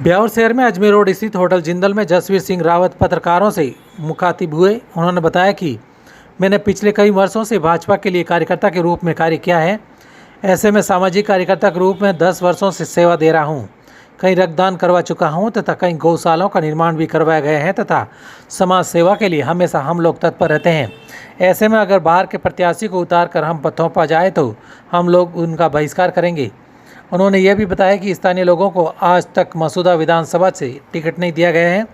ब्यावर शहर में अजमेर रोड स्थित होटल जिंदल में जसवीर सिंह रावत पत्रकारों से मुखातिब हुए। उन्होंने बताया कि मैंने पिछले कई वर्षों से भाजपा के लिए कार्यकर्ता के रूप में कार्य किया है। ऐसे में सामाजिक कार्यकर्ता के रूप में 10 वर्षों से सेवा दे रहा हूं। कई रक्तदान करवा चुका हूं तथा कई गौशालाओं का निर्माण भी करवाए गए हैं तथा समाज सेवा के लिए हमेशा हम लोग तत्पर रहते हैं। ऐसे में अगर बाहर के प्रत्याशी को उतार कर हम पथों पर जाए तो हम लोग उनका बहिष्कार करेंगे। उन्होंने यह भी बताया कि स्थानीय लोगों को आज तक मसूदा विधानसभा से टिकट नहीं दिया गया है।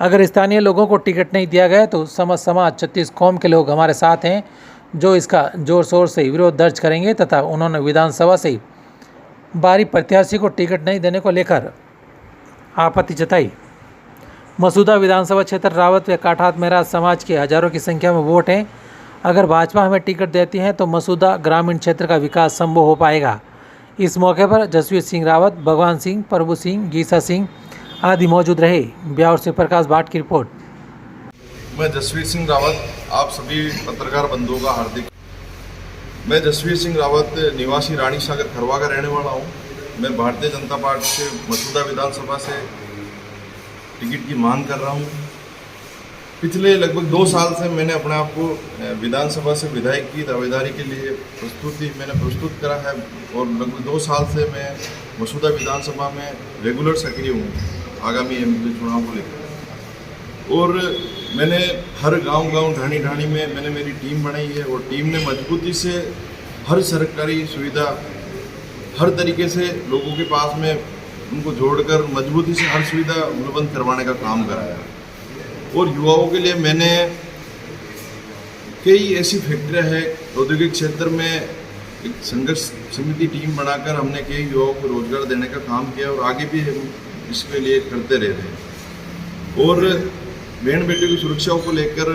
अगर स्थानीय लोगों को टिकट नहीं दिया गया तो समाज 36 कौम के लोग हमारे साथ हैं जो इसका जोर शोर से विरोध दर्ज करेंगे तथा उन्होंने विधानसभा से बाहरी प्रत्याशी को टिकट नहीं देने को लेकर आपत्ति जताई। मसूदा विधानसभा क्षेत्र रावत व काठात मेहराज समाज के हजारों की संख्या में वोट हैं। अगर भाजपा हमें टिकट देती है तो मसूदा ग्रामीण क्षेत्र का विकास संभव हो पाएगा। इस मौके पर जसवीर सिंह रावत, भगवान सिंह, प्रभु सिंह, गीसा सिंह आदि मौजूद रहे। ब्यावर से प्रकाश भाट की रिपोर्ट। मैं जसवीर सिंह रावत, आप सभी पत्रकार बंधुओं का हार्दिक। मैं जसवीर सिंह रावत निवासी रानी सागर खरवा का रहने वाला हूं। मैं भारतीय जनता पार्टी से मसूदा विधानसभा से टिकट की मांग कर रहा हूं। पिछले लगभग 2 साल से मैंने अपने आप को विधानसभा से विधायक की दावेदारी के लिए प्रस्तुत करा है और लगभग 2 साल से मैं मसूदा विधानसभा में रेगुलर सक्रिय हूँ आगामी एमपी चुनाव को लेकर। और मैंने हर गांव ढाणी में मैंने मेरी टीम बनाई है और टीम ने मजबूती से हर सरकारी सुविधा हर तरीके से लोगों के पास में उनको जोड़कर मजबूती से हर सुविधा उपलब्ध करवाने का काम कराया है। और युवाओं के लिए मैंने कई ऐसी फैक्ट्रियां हैं औद्योगिक क्षेत्र में, एक संघर्ष समिति टीम बनाकर हमने कई युवाओं को रोजगार देने का काम किया और आगे भी हम इसके लिए करते रह रहे हैं। और बहन बेटियों की सुरक्षाओं को लेकर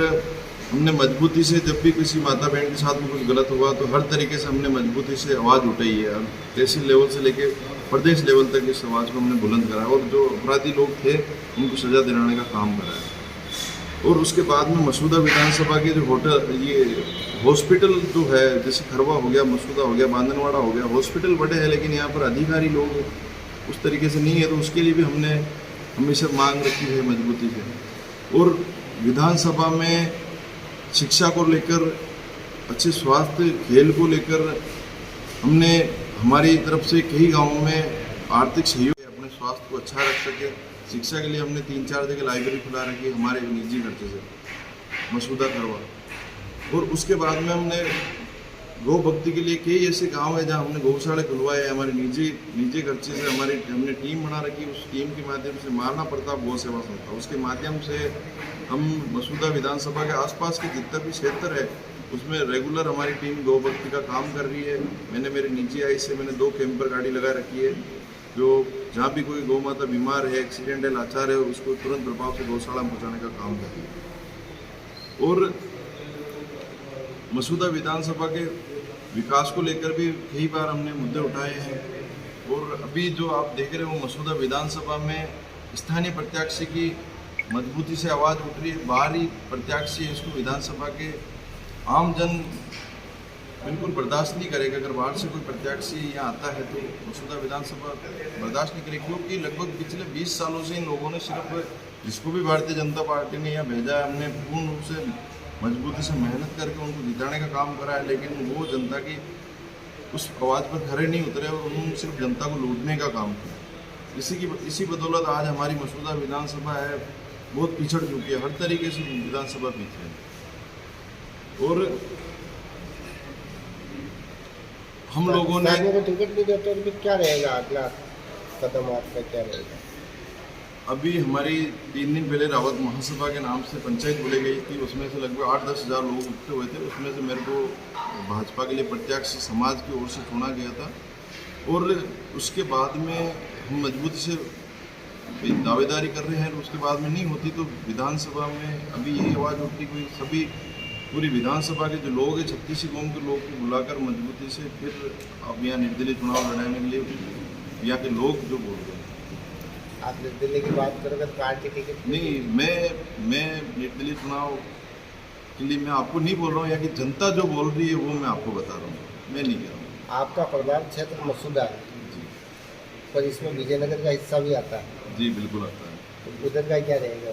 हमने मजबूती से, जब भी किसी माता बहन के साथ में कुछ गलत हुआ तो हर तरीके से हमने मजबूती से आवाज़ उठाई है। तहसील लेवल से लेकर प्रदेश लेवल तक इस आवाज़ को हमने बुलंद करा और जो अपराधी लोग थे उनको सजा दिलाने का काम करा है। और उसके बाद में मसूदा विधानसभा के जो होटल, ये हॉस्पिटल जो है, जैसे खरवा हो गया, मसूदा हो गया, बांधनवाड़ा हो गया, हॉस्पिटल बड़े हैं लेकिन यहाँ पर अधिकारी लोग उस तरीके से नहीं है, तो उसके लिए भी हमने हमेशा मांग रखी है मजबूती से। और विधानसभा में शिक्षा को लेकर, अच्छे स्वास्थ्य, खेल को लेकर हमने हमारी तरफ से कई गाँवों में आर्थिक सहयोग अपने स्वास्थ्य को अच्छा रख सके। शिक्षा के लिए हमने 3-4 जगह लाइब्रेरी खुला रखी है हमारे निजी खर्चे से, मसूदा करवा। और उसके बाद में हमने गौ भक्ति के लिए कई ऐसे गांव है जहां हमने गौशाला खुलवाए हैं हमारे निजी खर्चे से। हमने टीम बना रखी, उस टीम के माध्यम से महाराणा प्रताप गौ सेवा संस्था, उसके माध्यम से हम मसूदा विधानसभा के आसपास के जितना भी क्षेत्र है उसमें रेगुलर हमारी टीम गौ भक्ति का काम कर रही है। मैंने मेरे निजी आय से मैंने 2 कैंपर गाड़ी लगा रखी है जो जहाँ भी कोई गौ माता बीमार है, एक्सीडेंट है, लाचार है, उसको तुरंत प्रभाव से गौशाला में पहुँचाने का काम कर रही है। और मसूदा विधानसभा के विकास को लेकर भी कई बार हमने मुद्दे उठाए हैं। और अभी जो आप देख रहे हो मसूदा विधानसभा में स्थानीय प्रत्याशी की मजबूती से आवाज़ उठ रही है। बाहरी प्रत्याशी इसको विधानसभा के आम जन बिल्कुल बर्दाश्त नहीं करेगा। अगर बाहर से कोई प्रत्याशी यहाँ आता है तो मसूदा विधानसभा बर्दाश्त नहीं करेगी, क्योंकि लगभग पिछले 20 सालों से इन लोगों ने सिर्फ, जिसको भी भारतीय जनता पार्टी ने यहाँ भेजा है, हमने पूर्ण रूप से मजबूती से मेहनत करके उनको जिताने का काम करा है, लेकिन वो जनता की उस आवाज़ पर खड़े नहीं उतरे और उन्होंने सिर्फ जनता को लूटने का काम किया। इसी बदौलत आज हमारी मसूदा विधानसभा है बहुत पिछड़ चुकी है, हर तरीके से विधानसभा पीछे है। और हम लोगों ने टिकट नहीं देते तो क्या रहेगा अगला कदम आपका, क्या रहेगा? अभी हमारी 3 दिन पहले रावत महासभा के नाम से पंचायत बुलाई गई थी, उसमें से लगभग 8-10 हज़ार लोग इकट्ठे हुए थे। उसमें से मेरे को भाजपा के लिए प्रत्याशी समाज की ओर से चुना गया था। और उसके बाद में हम मजबूती से दावेदारी कर रहे हैं, उसके बाद में नहीं होती तो विधानसभा में अभी यही आवाज़ उठती, कोई सभी पूरी विधानसभा के जो लोग हैं 36 कौम के लोग को बुलाकर मजबूती से फिर अब यहाँ निर्दलीय चुनाव लड़ाने के लिए यहाँ के लोग जो बोल रहे हैं। आप निर्दलीय की बात करोगे तो पार्टी टिकट नहीं, मैं निर्दलीय चुनाव के लिए मैं आपको नहीं बोल रहा हूँ, यहाँ की जनता जो बोल रही है वो मैं आपको बता रहा हूँ, मैं नहीं कह रहा हूँ। आपका प्रधान क्षेत्र मसूदा है, पर इसमें विजयनगर का हिस्सा भी आता है। जी बिल्कुल आता है। तो उधर का क्या रहेगा?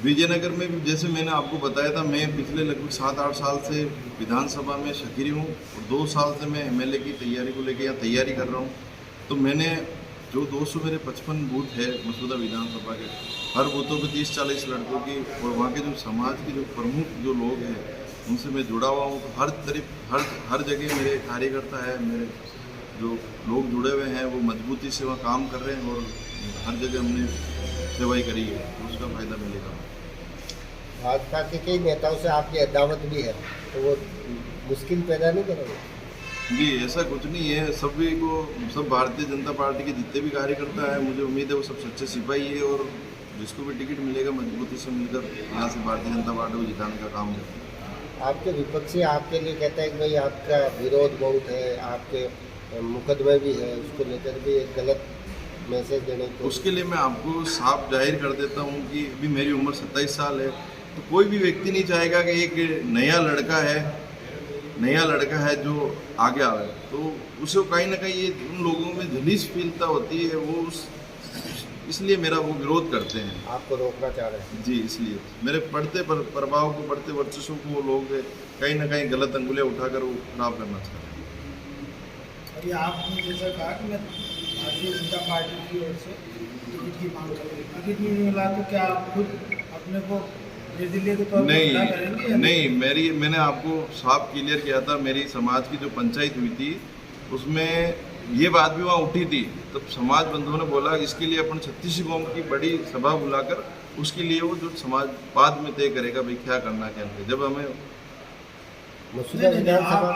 विजयनगर में भी जैसे मैंने आपको बताया था, मैं पिछले लगभग 7-8 साल से विधानसभा में सक्रिय हूँ और 2 साल से मैं एमएलए की तैयारी को लेकर यहाँ तैयारी कर रहा हूँ। तो मैंने जो 200 मेरे 55 बूथ है मसूदा विधानसभा के, हर बूथों पे 30-40 लड़कों की और वहाँ के जो समाज के जो प्रमुख जो लोग हैं उनसे मैं जुड़ा हुआ हूँ। तो हर जगह मेरे कार्यकर्ता है, मेरे जो लोग जुड़े हुए हैं वो मजबूती से वहाँ काम कर रहे हैं और हर जगह हमने सेवाई करी है, तो उसका फायदा मिलेगा। भाजपा के कई नेताओं से आपकी अदावत भी है, तो वो मुश्किल पैदा नहीं करेंगे? जी ऐसा कुछ नहीं है, सभी को, सब भारतीय जनता पार्टी के जितने भी कार्यकर्ता हैं, मुझे उम्मीद है वो सब सच्चे सिपाही है और जिसको भी टिकट मिलेगा मजबूती से मिलकर यहाँ से भारतीय जनता पार्टी को जिताने का काम करते हैं। आपके विपक्षी आपके लिए कहता है कि भाई आपका विरोध बहुत है, आपके मुकदमे भी है, उसको लेकर भी एक गलत मैसेज देने को। उसके लिए मैं आपको साफ जाहिर कर देता हूँ कि अभी मेरी उम्र 27 साल है, तो कोई भी व्यक्ति नहीं चाहेगा कि एक नया लड़का है जो आगे आवे, तो उसे कहीं ना कहीं ये उन लोगों में जलीस फीलता होती है, वो इसलिए मेरा वो विरोध करते हैं। आपको रोकना चाह रहे हैं? जी, इसलिए मेरे बढ़ते प्रभाव को, बढ़ते वर्चस्व को वो लोग कहीं ना कहीं गलत अंगुलियाँ उठाकर वो खराब करना चाहते हैं। अभी आपने जैसा कहा कि मैं भारतीय जनता पार्टी की ओर से टिकट की मांग कर रही हूँ, टिकट नहीं मिला तो क्या आप खुद अपने को निर्दलीय के तौर पर खड़ा करेंगे? नहीं, मैंने आपको साफ क्लियर किया था, मेरी समाज की जो पंचायत हुई थी उसमें ये बात भी वहाँ उठी थी, तब समाज बंधुओं ने बोला इसके लिए अपन 36 कौम की बड़ी सभा बुलाकर उसके लिए वो जो समाज बाद में तय करेगा भाई क्या करना क्या नहीं। जब हमें मसूदा विधानसभा,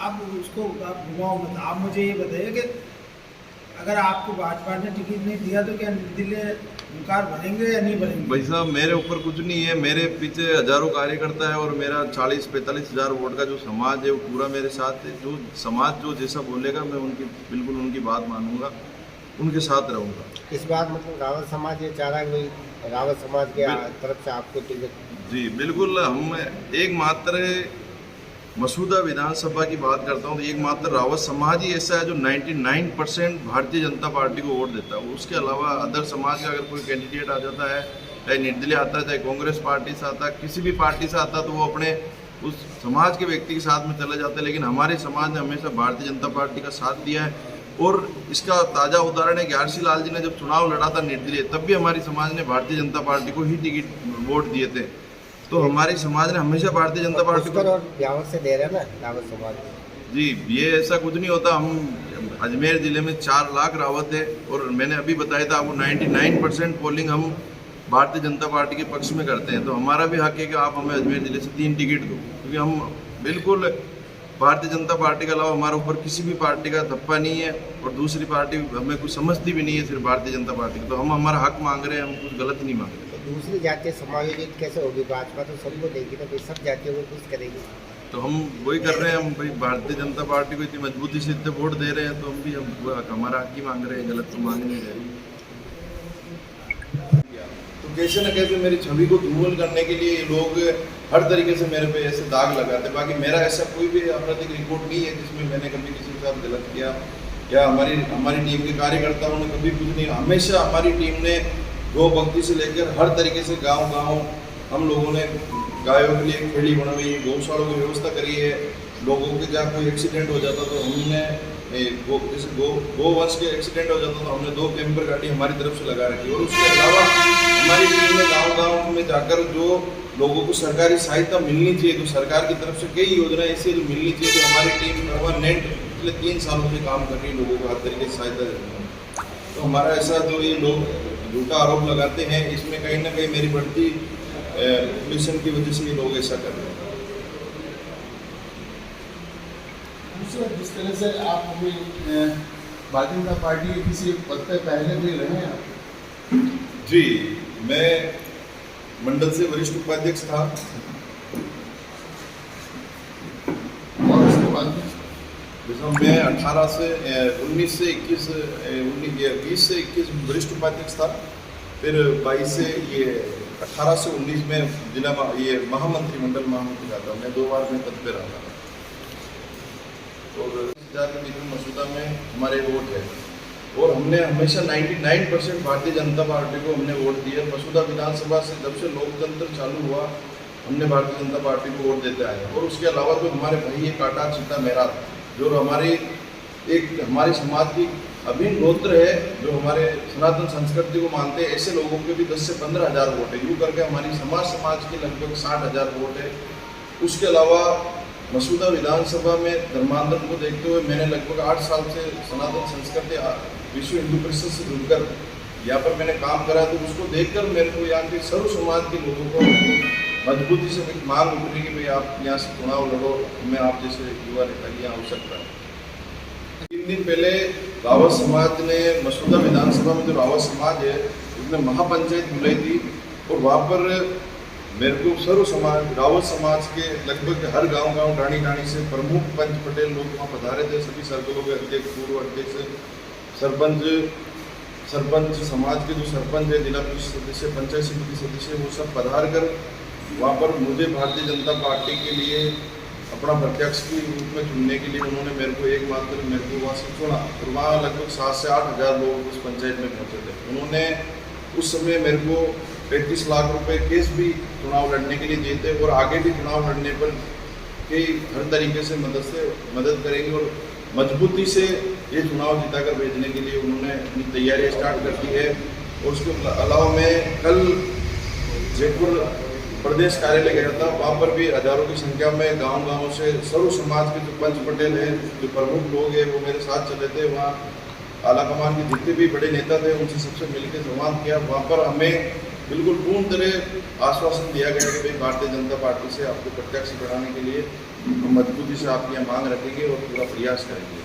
आप उसको आप घुमाओ मत, आप मुझे ये बताइए कि अगर आपको भाजपा ने टिकट नहीं दिया तो क्या निर्दलीय उम्मीदवार बनेंगे या नहीं बनेंगे? भाई साहब मेरे ऊपर कुछ नहीं है, मेरे पीछे हजारों कार्यकर्ता है और मेरा 40-45 हज़ार वोट का जो समाज है वो पूरा मेरे साथ है। जो समाज जो जैसा बोलेगा मैं बिल्कुल उनकी बात मानूंगा, उनके साथ रहूंगा। इस बार मतलब रावत समाज ये चाह रहा है कि भाई रावत समाज के तरफ से आपको टिकट? जी बिल्कुल, हम एकमात्र मसूदा विधानसभा की बात करता हूँ तो एकमात्र रावत समाज ही ऐसा है जो 99% भारतीय जनता पार्टी को वोट देता है। उसके अलावा अदर समाज का अगर कोई कैंडिडेट आ जाता है, चाहे निर्दलीय आता है, चाहे कांग्रेस पार्टी से आता है, किसी भी पार्टी से आता है, तो वो अपने उस समाज के व्यक्ति के साथ में चले जाते हैं। लेकिन हमारे समाज ने हमेशा भारतीय जनता पार्टी का साथ दिया है और इसका ताज़ा उदाहरण है कि आर सी लाल जी ने जब चुनाव लड़ा था निर्दलीय, तब भी हमारी समाज ने भारतीय जनता पार्टी को ही टिकट वोट दिए थे। तो हमारी समाज ने हमेशा भारतीय जनता पार्टी को, और ब्यावर से दे रहे हैं ना रावत समाज? जी ये ऐसा कुछ नहीं होता। हम अजमेर ज़िले में 4 लाख रावत है और मैंने अभी बताया था आपको 99% पोलिंग हम भारतीय जनता पार्टी के पक्ष में करते हैं। तो हमारा भी हक है कि आप हमें अजमेर ज़िले से 3 टिकट दो, क्योंकि हम बिल्कुल भारतीय जनता पार्टी के अलावा हमारे ऊपर किसी भी पार्टी का धप्पा नहीं है और दूसरी पार्टी हमें कुछ समझती भी नहीं है, सिर्फ भारतीय जनता पार्टी की। तो हम हमारा हक मांग रहे हैं, हम कुछ गलत नहीं मांग रहे। दूसरी जातियाँ समायोजित कैसे होगी? भाजपा तो सबको देगी ना, सब जातियों को कुछ करेगी। तो हम वही कर रहे हैं, हम भाई भारतीय जनता पार्टी को इतनी मजबूती से इतने वोट दे रहे हैं, तो हम भी हमारा हक ही मांग रहे हैं, गलत तो मांग नहीं रहे। तो कैसे न कैसे मेरी छवि को धूमिल करने के लिए लोग हर तरीके से मेरे पे ऐसे दाग लगाते। बाकी मेरा ऐसा कोई भी आपराधिक रिकॉर्ड नहीं है जिसमें मैंने कभी किसी के साथ गलत किया या हमारी टीम के कार्यकर्ताओं ने कभी कुछ नहीं। हमेशा हमारी टीम ने गौ भक्ति से लेकर हर तरीके से गांव हम लोगों ने गायों के लिए खेड़ी बनवाई, गौशालों की व्यवस्था करी है। लोगों के जहाँ कोई एक्सीडेंट हो जाता तो हमने जैसे गोवंश के एक्सीडेंट हो जाता तो हमने 2 कैंपर गाड़ी हमारी तरफ से लगा रखी। और उसके अलावा हमारी टीम ने गाँव में जाकर जो लोगों को सरकारी सहायता मिलनी चाहिए, तो सरकार की तरफ से कई योजनाएं ऐसी जो मिलनी चाहिए, तो हमारी टीम परमानेंट पिछले 3 सालों से काम कर रही है, लोगों को हर तरीके से सहायता देती है। तो हमारा ऐसा जो ये लोग झूठा आरोप लगाते हैं, इसमें कहीं ना कहीं मेरी बढ़ती पोजीशन की वजह से ये लोग ऐसा कर रहे हैं। जिस तरह से आप अभी भारतीय जनता पार्टी के किसी पद पर पहले भी रहे हैं? जी, मैं मंडल से वरिष्ठ उपाध्यक्ष था और उसके बाद मैं 18 से 19 से 21 20 से 21 वरिष्ठ उपाध्यक्ष था। फिर 22 से 18 से 19 में जिला मंडल महामंत्री रहा था। मैं 2 बार में पद पे रहा था। और 1000 के बीच में मसूदा में हमारे वोट है और हमने हमेशा 99% भारतीय जनता पार्टी को हमने वोट दिया। मसूदा विधानसभा से जब से लोकतंत्र चालू हुआ हमने भारतीय जनता पार्टी को वोट देते आए। और उसके अलावा जो हमारे भाई है काटा चीता मेहरा, जो हमारी समाज की अभिन्न गोत्र है, जो हमारे सनातन संस्कृति को मानते हैं, ऐसे लोगों के भी 10 से 15 हज़ार वोट है। यूँ करके हमारी समाज की लगभग 60,000 वोट है। उसके अलावा मसूदा विधानसभा में धर्मांतरण को देखते हुए मैंने लगभग 8 साल से सनातन संस्कृति विश्व हिंदू परिषद से जुड़कर यहाँ पर मैंने काम करा। तो उसको देखकर मेरे को यहाँ के सर्व समाज के लोगों को मजबूती से एक मांग उठी कि भाई आप यहाँ से चुनाव लड़ो, हमें आप जैसे युवा नेता की यहाँ आवश्यकता है। 3 दिन पहले रावत समाज ने मसूदा विधानसभा में, जो रावत समाज है उसने महापंचायत बुलाई थी। और वहाँ पर मेरे को सर्व समाज, रावत समाज के लगभग हर गांव डाणी से प्रमुख पंच पटेल लोग वहाँ पधारे थे। सभी सर्कलों के अध्यक्ष, पूर्व अध्यक्ष, सरपंच समाज के जो सरपंच है, जिला परिषद सदस्य, पंचायत समिति सदस्य, वो सब पधार कर वहाँ पर मुझे भारतीय जनता पार्टी के लिए अपना प्रत्याशी के रूप में चुनने के लिए उन्होंने मेरे को एकमात्र मेरे को वहाँ से चुना। और वहाँ लगभग 7 से 8 हज़ार लोग उस पंचायत में पहुँचे थे। उन्होंने उस समय मेरे को 35 लाख रुपए केस भी चुनाव लड़ने के लिए दिए थे। और आगे भी चुनाव लड़ने पर कई हर तरीके से मदद करेंगे और मजबूती से ये चुनाव जिताकर भेजने के लिए उन्होंने अपनी तैयारी स्टार्ट कर दी है। और उसके अलावा मैं कल जयपुर प्रदेश कार्यालय गया था। वहाँ पर भी हज़ारों की संख्या में गांव से सर्व समाज के जो पंच पटेल हैं, जो प्रमुख लोग हैं, वो मेरे साथ चले थे। वहाँ आलाकमान के जितने भी बड़े नेता थे उनसे सबसे मिलकर संवाद किया। वहाँ पर हमें बिल्कुल पूर्ण तरह आश्वासन दिया गया कि भाई भारतीय जनता पार्टी से आपको प्रत्याशी बढ़ाने के लिए हम मजबूती से आपकी यहाँ मांग रखेंगे और पूरा प्रयास करेंगे।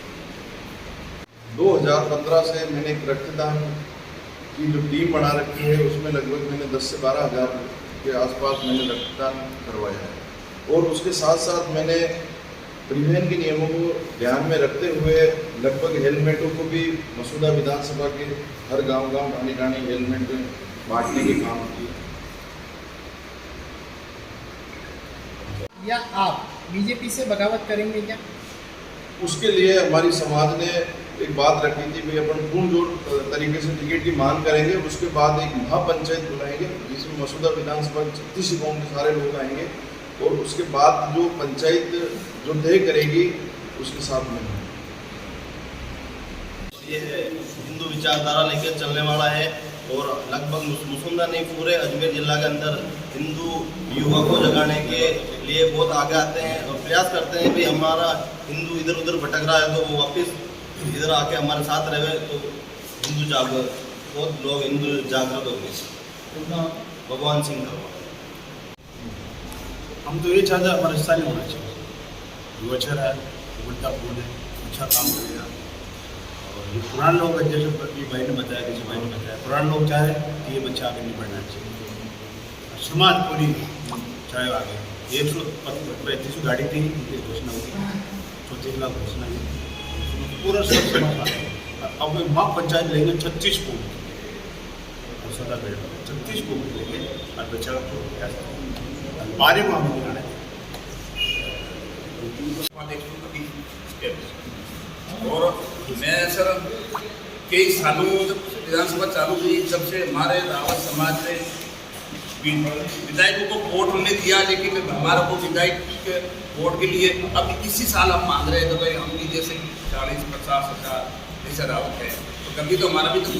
2015 से मैंने एक रक्तदान की जो टीम बना रखी है, उसमें लगभग मैंने 10 से 12 हज़ार के आसपास मैंने रक्तदान करवाया है। और उसके साथ साथ मैंने परिवहन के नियमों को ध्यान में रखते हुए लगभग हेलमेटों को भी मसूदा विधानसभा के हर गांव डाणी हेलमेट बांटने के काम किए। या आप बीजेपी से बगावत करेंगे क्या? उसके लिए हमारी समाज ने एक बात रखी थी, भाई अपन पूर्ण जोर तरीके से टिकट की मांग करेंगे। उसके बाद एक महापंचायत बुलाएंगे जिसमें मसूदा विधानसभा 36 गाँव के सारे लोग आएंगे। और उसके बाद जो पंचायत जो तय करेगी उसके साथ में ये हिंदू विचारधारा लेकर चलने वाला है। और लगभग मसूदा नहीं, पूरे अजमेर जिला के अंदर हिंदू युवा को जगाने के लिए बहुत आगे आते हैं और प्रयास करते हैं कि हमारा हिंदू इधर उधर भटक रहा है तो वो वापस इधर आके हमारे साथ रहे तो हिंदू जागृत, बहुत लोग हिंदू जागृत होंगे। भगवान सिंह का हम तो ये चाहते हैं हमारा हिस्सा नहीं होना चाहिए। युवा अच्छा रहा है, उल्टा बोल है, अच्छा काम करेगा। और ये पुराने लोग जैसे भाई ने बताया, किसी भाई ने बताया, पुराने लोग चाहे कि ये बच्चा आगे नहीं बढ़ना चाहिए। समाज पूरी चाहे आगे 135 गाड़ी थी, उनकी घोषणा होगी, 34 लाख घोषणा हुई, पूरा सब समाज। अब माँ पंचायत लेंगे 36 को और सदा बेड़ 36 को लेंगे और बच्चा बारे में हम दिखाने और मैं सर कई सालों जब विधानसभा चालू हुई, जब से हमारे रावत समाज ने विधायकों को वोट हमने दिया, लेकिन हमारा को विधायक वोट के लिए अब इसी साल हम मांग रहे हैं। तो भाई हम भी जैसे 40-50 हज़ार जैसे रावत है तो कभी तो हमारा भी तो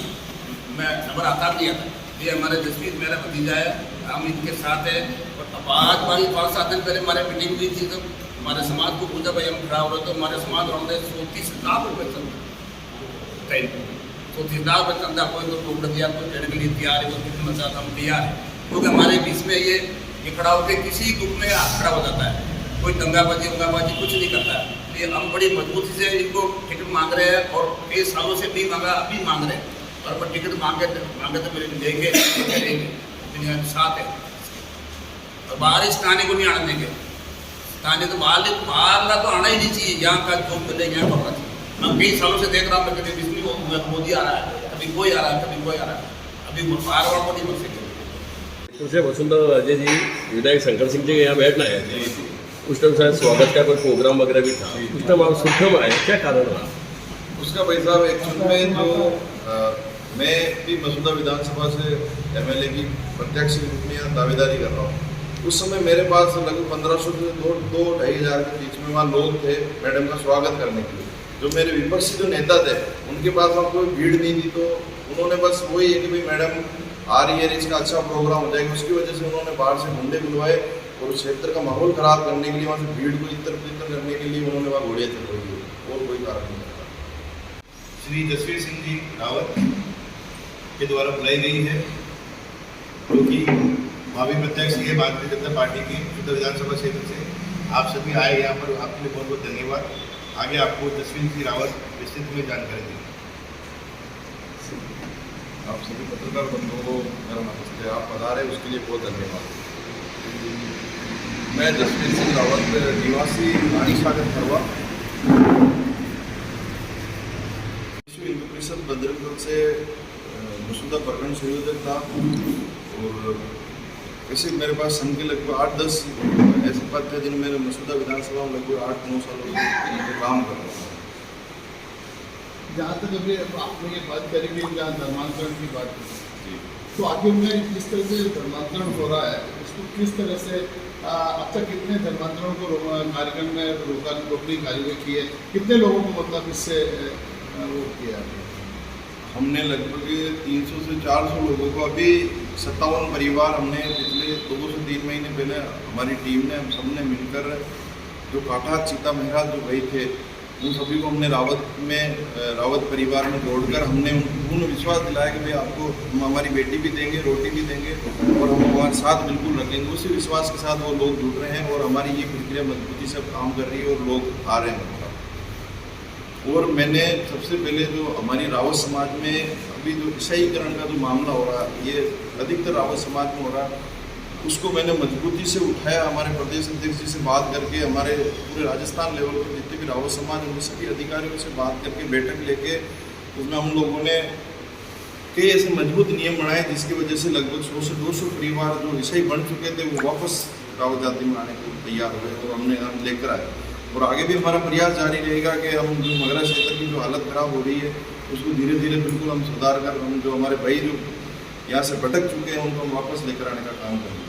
मैं नंबर आता नहीं आता। ये हमारे जसवीर मेरा भतीजा है, हम इनके साथ है। और अब आज 5-7 दिन पहले हमारे मीटिंग हुई थी, तो हमारे समाज को पूछा भाई हम खड़ा हो रहे तो हमारे समाज वालों ने 34 लाख रुपये चंदा, 34 लाख रुपये चंदा, कोई तो टोकड़ दिया, कोई देने के लिए तैयार है, कोई कितना चाहता हम तैयार है। क्योंकि हमारे बीच में ये खड़ा होकर किसी ग्रुप में हाथ खड़ा हो जाता है, कोई दंगाबाजी कुछ नहीं करता है। ये हम बड़ी मजबूती से इनको टिकट मांग रहे हैं और कई सालों से भी मांगा, अभी मांग रहे हैं। और पर टिकट मांगे तो मेरे देंगे, करेंगे, साथ है। और बाहर इस थाने को नहीं आने देंगे। थाने तो बाहर का तो आना ही नहीं चाहिए, यहाँ का जो मिले यहाँ पड़ना चाहिए। मैं कई सालों से देख रहा हूँ, कभी बिजली मोदी आ रहा है, कभी कोई आ रहा है, कभी कोई आ रहा है। अभी बाहर वालों को नहीं बन सके। उसे वसुंधरा राजे जी विधायक शंकर सिंह जी के यहाँ बैठना है, उस टाइम शायद स्वागत का कोई प्रोग्राम वगैरह भी था, उस टाइम आप सुनने में आए, क्या कारण रहा? उस उसका भाई साहब एक्चुअल में जो मैं भी मसूदा विधानसभा से एमएलए की प्रत्यक्ष रूप में यहाँ दावेदारी कर रहा हूँ। उस समय मेरे पास लगभग 1500 से 2-2,500 के बीच में वहाँ लोग थे मैडम का स्वागत करने के लिए। जो मेरे विपक्षी जो नेता थे उनके पास वहाँ कोई भीड़ नहीं थी, तो उन्होंने बस वही है कि भाई मैडम आ रही है, इसका अच्छा प्रोग्राम हो जाएगा, उसकी वजह से उन्होंने बाहर से गुंडे बुलवाए और उस क्षेत्र का माहौल खराब करने के लिए, वहाँ से भीड़ को इतर पितर करने के लिए उन्होंने वहाँ घोड़ियाँ चलवाई है, और कोई कारण नहीं था। श्री जसवीर सिंह जी रावत के द्वारा बुलाई गई है, जो कि भावी प्रत्यक्ष ये भारतीय जनता पार्टी की मसूदा विधानसभा क्षेत्र से आप सभी आए यहाँ पर, आपके लिए बहुत बहुत धन्यवाद। आगे आपको जसवीर सिंह रावत विस्तृत में जानकारी देंगे। आप सभी पत्रकार बंधुओं को मेरा नमस्ते। आप पधारे उसके लिए बहुत धन्यवाद। मैं जसवीर सिंह रावत निवासी रानी सागर खरवा विश्व हिंदू परिषद बद्रीपुर से मसूदा प्रकरण संयोजक था, और ऐसे मेरे पास संघ के लगभग 8-10 ऐसे पद थे जिनमें मैंने मसूदा विधानसभा में लगभग 8-9 सालों से काम कर रहा था। जहाँ तक अभी आपने ये बात करी कि जहाँ धर्मांतरण की बात की, तो आगे में किस तरह से धर्मांतरण हो रहा है, इसको किस तरह से अब तक कितने धर्मांतरण को कार्यक्रम में रोकने की कार्यवाही की है, कितने लोगों को मतलब इससे वो किया है? हमने लगभग 300 से 400 लोगों को, अभी 57 परिवार हमने पिछले 2 से 3 महीने पहले हमारी टीम ने, हम सबने मिलकर जो काठा चीता मेहरा जो गए थे उन सभी को हमने रावत परिवार में जोड़कर हमने उन्हें विश्वास दिलाया कि भाई आपको हम हमारी बेटी भी देंगे, रोटी भी देंगे और हम हमारे साथ बिल्कुल रखेंगे। उसी विश्वास के साथ वो लोग जुड़ रहे हैं और हमारी ये प्रक्रिया मजबूती से काम कर रही है और लोग आ रहे हैं। और मैंने सबसे पहले जो हमारी रावत समाज में अभी जो ईसाईकरण का जो मामला हो रहा है, ये अधिकतर रावत समाज में हो रहा है, उसको मैंने मजबूती से उठाया। हमारे प्रदेश अध्यक्ष जी से बात करके, हमारे पूरे राजस्थान लेवल पर जितने भी रावत समाज उनके सभी अधिकारियों से बात करके बैठक लेके उसमें हम लोगों ने कई ऐसे मजबूत नियम बनाए जिसकी वजह से लगभग 100 से 200 परिवार जो ईसाई बन चुके थे वो वापस रावत जाति में आने को तैयार हुए और हम लेकर आए। और आगे भी हमारा प्रयास जारी रहेगा कि हम जो मगरा क्षेत्र की जो हालत खराब हो रही है उसको धीरे धीरे बिल्कुल हम सुधार कर, हम जो हमारे भाई जो यहाँ से भटक चुके हैं उनको हम वापस लेकर आने का काम करेंगे।